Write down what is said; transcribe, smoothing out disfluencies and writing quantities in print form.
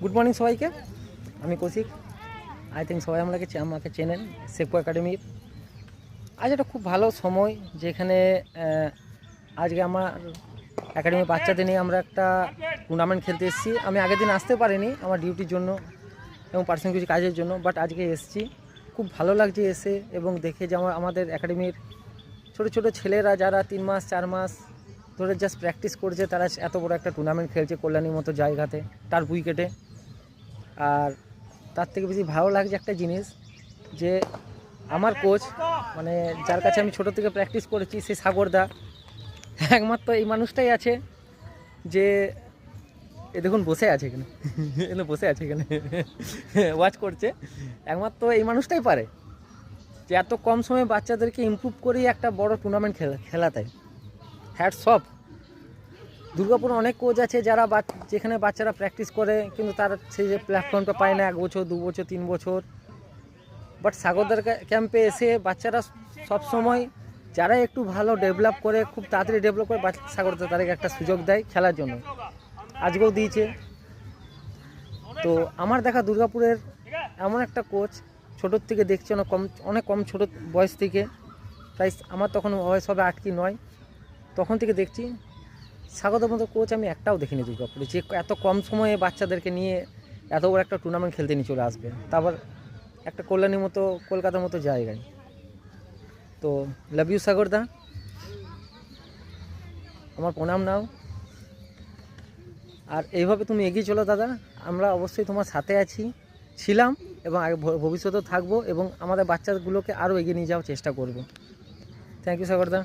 Good morning সবাইকে। আমি Kaushik. I think সবাই আমাকে চেনেন শেখপো একাডেমির। আজ একটা খুব ভালো সময় যেখানে আজকে আমার একাডেমির বাচ্চাদের নিয়ে আমরা একটা টুর্নামেন্ট খেলতে এসেছি। আমি আগের দিন আসতে পারিনি আমার ডিউটির জন্য এবং পার্সোনাল কিছু কাজের জন্য, বাট আজকে এসেছি। খুব ভালো লাগছে এসে এবং দেখে যে আমাদের একাডেমির ছোটো ছোটো ছেলেরা যারা 3 মাস 4 মাস ধরে জাস্ট প্র্যাকটিস করছে, তারা এত বড় একটা টুর্নামেন্ট খেলছে কল্যাণীর মতো জায়গাতে, টার্ফ উইকেটে। আর তার থেকে বেশি ভালো লাগছে একটা জিনিস, যে আমার কোচ মানে যার কাছে আমি ছোটো থেকে প্র্যাকটিস করেছি, সে সাগরদা, একমাত্র এই মানুষটাই আছে যে দেখুন বসে আছে এখানে বসে আছে এখানে ওয়াচ করছে। একমাত্র এই মানুষটাই পারে যে এত কম সময়ে বাচ্চাদেরকে ইমপ্রুভ করেই একটা বড় টুর্নামেন্ট খেলাতে। Hats off. দুর্গাপুরে অনেক কোচ আছে যারা যেখানে বাচ্চারা প্র্যাকটিস করে কিন্তু তার সেই যে প্ল্যাটফর্মটা পায় না 1 বছর 2 বছর 3 বছর। বাট সাগরদার ক্যাম্পে এসে বাচ্চারা সবসময় যারা একটু ভালো ডেভেলপ করে, খুব তাড়াতাড়ি ডেভেলপ করে, সাগরদা তাদেরকে একটা সুযোগ দেয় খেলার জন্য। আজকেও দিয়েছে। তো আমার দেখা দুর্গাপুরের এমন একটা কোচ, ছোটোর থেকে দেখছি অনেক কম ছোটো বয়স থেকে, প্রায় আমার তখন বয়স হবে 8 কি 9, তখন থেকে দেখছি সাগরদার মতো কোচ আমি একটাও দেখিনি দুর্গাপুরে, যে এত কম সময়ে বাচ্চাদেরকে নিয়ে এত বড় একটা টুর্নামেন্ট খেলতে নিয়ে চলে আসবে, তারপর একটা কল্যাণীর মতো কলকাতার মতো জায়গায়। তো লাভ ইউ সাগরদা, আমার প্রণাম নাও। আর এইভাবে তুমি এগিয়ে চলো দাদা, আমরা অবশ্যই তোমার সাথে ছিলাম এবং ভবিষ্যতেও থাকবো এবং আমাদের বাচ্চাগুলোকে আরও এগিয়ে নিয়ে যাওয়ার চেষ্টা করব। Thank you সাগরদা।